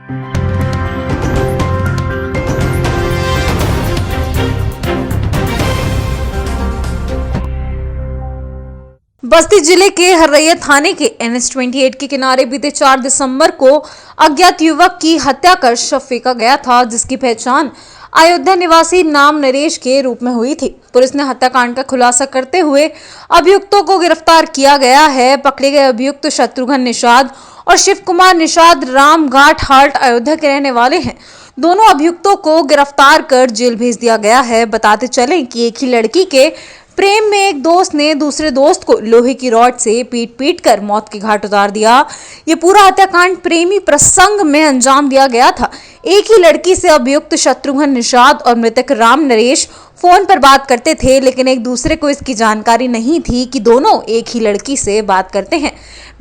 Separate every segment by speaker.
Speaker 1: बस्ती जिले के हर्रैया थाने के NH-28 के किनारे बीते 4 दिसंबर को अज्ञात युवक की हत्या कर शव फेंका गया था, जिसकी पहचान अयोध्या निवासी नाम नरेश के रूप में हुई थी। पुलिस ने हत्याकांड का खुलासा करते हुए अभियुक्तों को गिरफ्तार किया गया है। पकड़े गए अभियुक्त शत्रुघ्न निषाद और शिव कुमार निषाद रामघाट हाल्ट अयोध्या के रहने वाले हैं। दोनों अभियुक्तों को गिरफ्तार कर जेल भेज दिया गया है। बताते चलें कि एक ही लड़की के प्रेम में एक दोस्त ने दूसरे दोस्त को लोहे की रॉड से पीट कर मौत के घाट उतार दिया। ये पूरा हत्याकांड प्रेमी प्रसंग में अंजाम दिया गया था। एक ही लड़की से अभियुक्त शत्रुघ्न निषाद और मृतक राम नरेश फोन पर बात करते थे, लेकिन एक दूसरे को इसकी जानकारी नहीं थी कि दोनों एक ही लड़की से बात करते हैं।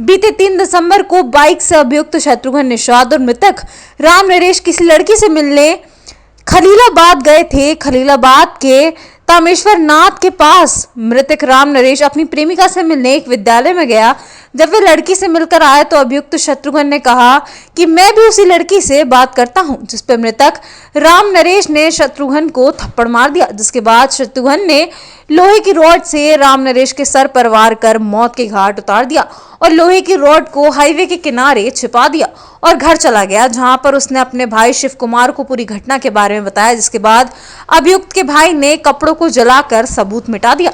Speaker 1: बीते 3 दिसंबर को बाइक से अभियुक्त शत्रुघ्न निषाद और मृतक राम नरेश किसी लड़की से मिलने खलीलाबाद गए थे। खलीलाबाद के तामेश्वर नाथ के पास मृतक राम नरेश अपनी प्रेमिका से मिलने एक विद्यालय में गया। जब वे लड़की से मिलकर आए तो अभियुक्त शत्रुघ्न ने कहा कि मैं भी उसी लड़की से बात करता हूं, जिस पर मृतक राम नरेश ने शत्रुघ्न को थप्पड़ मार दिया, जिसके बाद शत्रुघ्न ने लोहे की रॉड से राम नरेश के सर पर वार कर मौत के घाट उतार दिया और लोहे की रॉड को हाईवे के किनारे छिपा दिया और घर चला गया, जहां पर उसने अपने भाई शिव कुमार को पूरी घटना के बारे में बताया, जिसके बाद अभियुक्त के भाई ने कपड़ों को जलाकर सबूत मिटा दिया।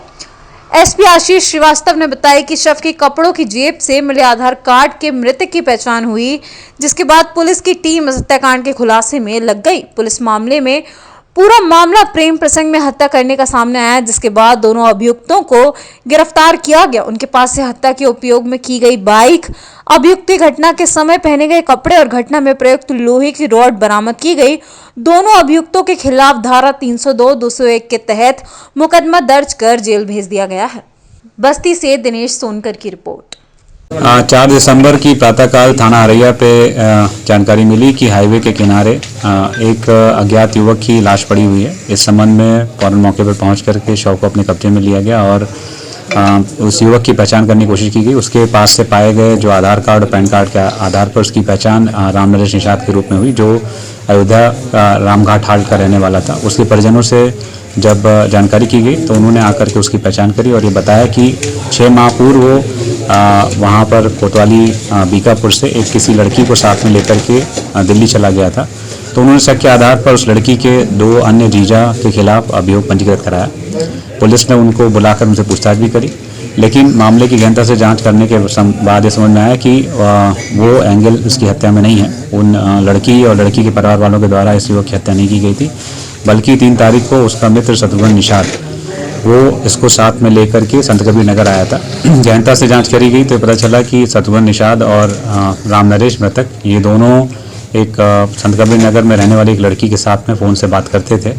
Speaker 1: एसपी आशीष श्रीवास्तव ने बताया कि शव के कपड़ों की जेब से मिले आधार कार्ड के मृतक की पहचान हुई, जिसके बाद पुलिस की टीम इस हत्याकांड के खुलासे में लग गई। पुलिस मामले में पूरा मामला प्रेम प्रसंग में हत्या करने का सामने आया, जिसके बाद दोनों अभियुक्तों को गिरफ्तार किया गया। उनके पास से हत्या के उपयोग में की गई बाइक, अभियुक्त की घटना के समय पहने गए कपड़े और घटना में प्रयुक्त लोहे की रॉड बरामद की गई। दोनों अभियुक्तों के खिलाफ धारा 302, 201 के तहत मुकदमा दर्ज कर जेल भेज दिया गया है। बस्ती से दिनेश सोनकर की रिपोर्ट।
Speaker 2: 4 दिसंबर की प्रातःकाल थाना हरैया पे जानकारी मिली कि हाईवे के किनारे एक अज्ञात युवक की लाश पड़ी हुई है। इस संबंध में फौरन मौके पर पहुंच करके शव को अपने कब्जे में लिया गया और उस युवक की पहचान करने की कोशिश की गई। उसके पास से पाए गए जो आधार कार्ड और पैन कार्ड के आधार पर उसकी पहचान राम नरेश निषाद के रूप में हुई, जो अयोध्या रामघाट हाल्ट का रहने वाला था। उसके परिजनों से जब जानकारी की गई तो उन्होंने आकर के उसकी पहचान करी और ये बताया कि 6 माह पूर्व वो वहाँ पर कोतवाली बीकापुर से एक किसी लड़की को साथ में लेकर के दिल्ली चला गया था। तो उन्होंने शक के आधार पर उस लड़की के 2 अन्य जीजा के खिलाफ अभियोग पंजीकृत कराया। पुलिस ने उनको बुलाकर उनसे पूछताछ भी करी, लेकिन मामले की गहनता से जांच करने के बाद ये समझ में आया कि वो एंगल उसकी हत्या में नहीं है। उन लड़की और लड़की के परिवार वालों के द्वारा इस युवक की हत्या नहीं की गई थी, बल्कि 3 तारीख को उसका मित्र शत्रुघ्न निषाद वो इसको साथ में लेकर के संत कबीर नगर आया था। गहनता से जांच करी गई तो पता चला कि शत्रुघ्न निषाद और राम नरेश मृतक ये दोनों एक संत कबीर नगर में रहने वाली एक लड़की के साथ में फ़ोन से बात करते थे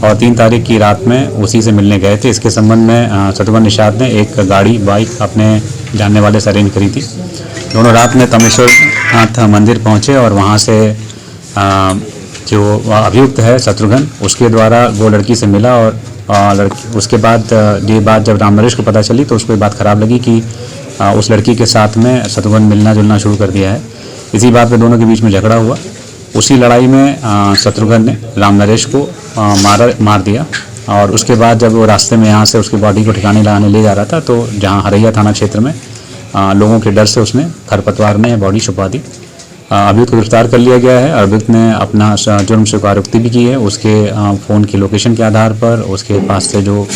Speaker 2: और 3 तारीख की रात में उसी से मिलने गए थे। इसके संबंध में शत्रुघ्न निषाद ने एक बाइक अपने जानने वाले से अरेंज करी थी। दोनों रात में तामेश्वर नाथ मंदिर पहुँचे और वहाँ से जो अभियुक्त है शत्रुघ्न, उसके द्वारा वो लड़की से मिला और उसके बाद ये बात जब राम नरेश को पता चली तो उसको ये बात खराब लगी कि उस लड़की के साथ में शत्रुघ्न मिलना जुलना शुरू कर दिया है। इसी बात पे दोनों के बीच में झगड़ा हुआ। उसी लड़ाई में शत्रुघ्न ने राम नरेश को मार दिया और उसके बाद जब वो रास्ते में यहाँ से उसकी बॉडी को ठिकाने लगाने ले जा रहा था तो जहाँ हरैया थाना क्षेत्र में लोगों के डर से उसने खरपतवार में बॉडी छुपा दी। अभियुक्त को गिरफ्तार कर लिया गया है। अभियुक्त ने अपना जुर्म स्वीकारोक्ति भी की है। उसके फ़ोन की लोकेशन के आधार पर उसके पास से जो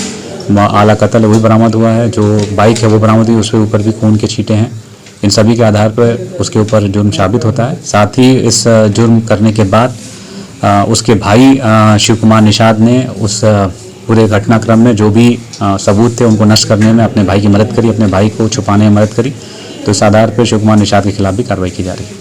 Speaker 2: आला कत्ल वही बरामद हुआ है, जो बाइक है वो बरामद हुई, उसके ऊपर भी खून के छींटे हैं। इन सभी के आधार पर उसके ऊपर जुर्म साबित होता है। साथ ही इस जुर्म करने के बाद उसके भाई शिव कुमार निषाद ने उस पूरे घटनाक्रम में जो भी सबूत थे उनको नष्ट करने में अपने भाई की मदद करी, अपने भाई को छुपाने में मदद करी। तो इस आधार पर शिव कुमार निषाद के खिलाफ भी कार्रवाई की जा रही है।